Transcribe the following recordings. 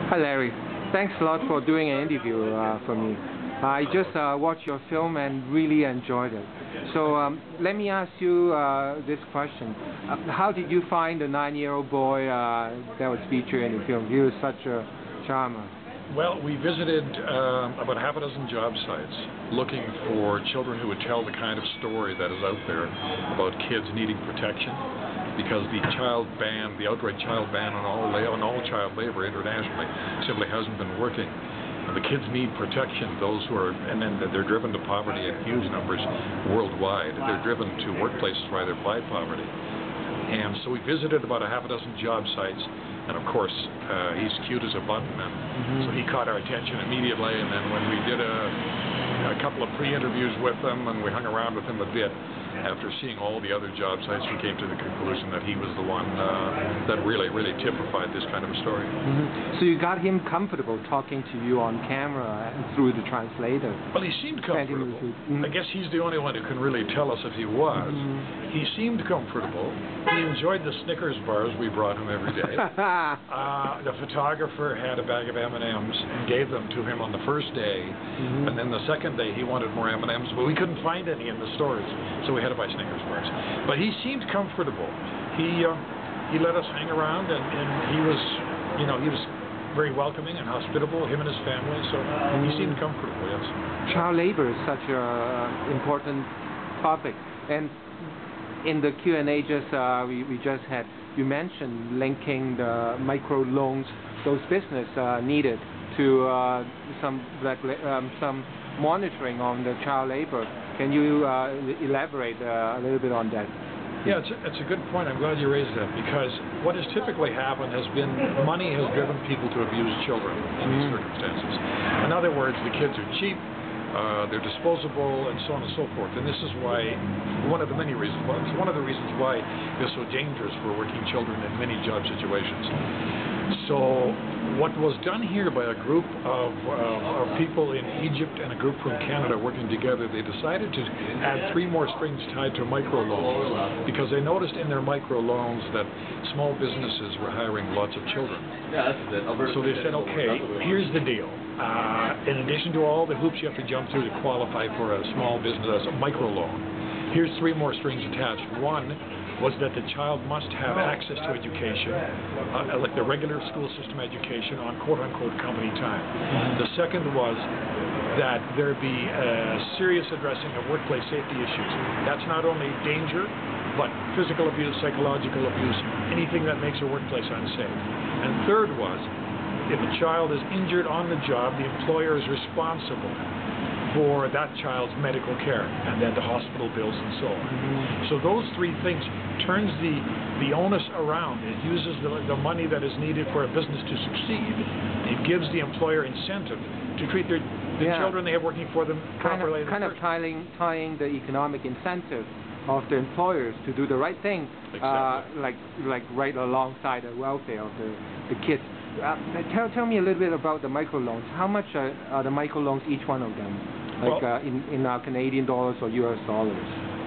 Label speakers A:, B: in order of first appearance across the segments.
A: Hi Larry, thanks a lot for doing an interview for me. I just watched your film and really enjoyed it. So let me ask you this question. How did you find the 9-year-old boy that was featured in the film? He was such a charmer.
B: Well, we visited about half a dozen job sites looking for children who would tell the kind of story that is out there about kids needing protection, because the outright child ban on all child labor internationally simply hasn't been working. And the kids need protection, and then they're driven to poverty in huge numbers worldwide. They're driven to workplaces rather by poverty. And so we visited about a half a dozen job sites, and of course, he's cute as a button, and so he caught our attention immediately. And then when we did a couple of pre-interviews with him, and we hung around with him a bit, after seeing all the other job sites, we came to the conclusion that he was the one that really typified this kind of a story.
A: So you got him comfortable talking to you on camera and through the translator?
B: Well, he seemed comfortable. I guess he's the only one who can really tell us if he was. He seemed comfortable. He enjoyed the Snickers bars we brought him every day. The photographer had a bag of M&Ms and gave them to him on the first day, and then the second day he wanted more M&Ms, but we couldn't find any in the stores, so we had to buy Snickers bars. But he seemed comfortable. He let us hang around, and he was, he was very welcoming and hospitable, him and his family, so he seemed comfortable, yes.
A: Child labor is such an important topic, and in the Q&A we just had, you mentioned linking the micro loans those business needed to some monitoring on the child labor. Can you elaborate a little bit on that?
B: Yeah, it's a good point. I'm glad you raised that, because what has typically happened has been money has driven people to abuse children in these circumstances. In other words, the kids are cheap, they're disposable, and so on and so forth. And this is why, one of the many reasons, it's one of the reasons why it's so dangerous for working children in many job situations. So what was done here by a group of people in Egypt and a group from Canada working together, they decided to add 3 more strings tied to microloans, because they noticed in their microloans that small businesses were hiring lots of children. So they said, okay, here's the deal. In addition to all the hoops you have to jump through to qualify for a small business, a microloan, here's 3 more strings attached. One was that the child must have access to education, like the regular school system education, on quote-unquote company time. The second was that there be a serious addressing of workplace safety issues. That's not only danger, but physical abuse, psychological abuse, anything that makes a workplace unsafe. And third was, if a child is injured on the job, the employer is responsible for that child's medical care, and then the hospital bills and so on. So those 3 things turns the onus around. It uses the money that is needed for a business to succeed. It gives the employer incentive to treat the children they have working for them properly.
A: Kind of tying the economic incentive of the employers to do the right thing, like right alongside the welfare of the kids. Tell me a little bit about the microloans. How much are the microloans, each one of them? Like in Canadian dollars or US dollars?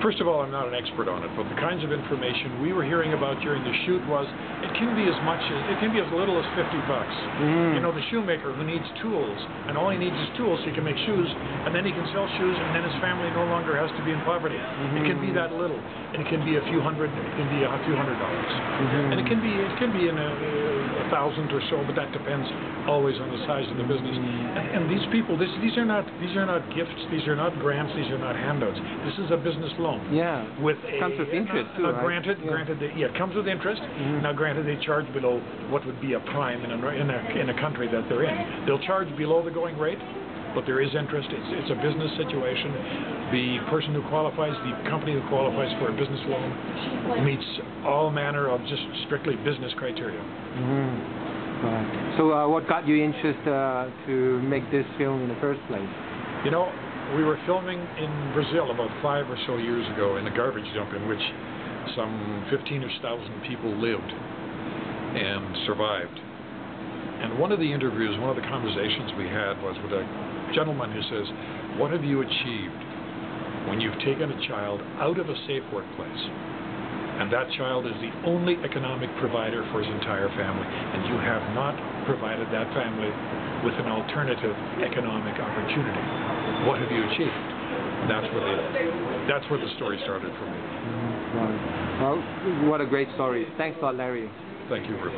B: First of all, I'm not an expert on it, but the kinds of information we were hearing about during the shoot was it can be as little as $50. You know, the shoemaker who needs tools, and all he needs is tools so he can make shoes, and then he can sell shoes, and then his family no longer has to be in poverty. It can be that little, and it can be a few hundred dollars, and it can be in a thousand or so, but that depends always on the size of the business. And these people, these are not gifts, these are not grants, these are not handouts. This is a business loan.
A: Yeah.
B: Comes with interest too, right? Granted, it comes with interest. Now, granted, they charge below what would be a prime in a country that they're in. They'll charge below the going rate, but there is interest. It's a business situation. The person who qualifies, the company who qualifies for a business loan, meets all manner of just strictly business criteria.
A: Right. So, what got you interested to make this film in the first place?
B: You know, we were filming in Brazil about 5 or so years ago in a garbage dump in which some 15,000 people lived and survived. And one of the interviews, one of the conversations we had was with a gentleman who says, what have you achieved when you've taken a child out of a safe workplace And that child is the only economic provider for his entire family. And you have not provided that family with an alternative economic opportunity. What have you achieved? That's where the story started for me.
A: Well, what a great story. Thanks a lot, Larry.
B: Thank you, Rupert.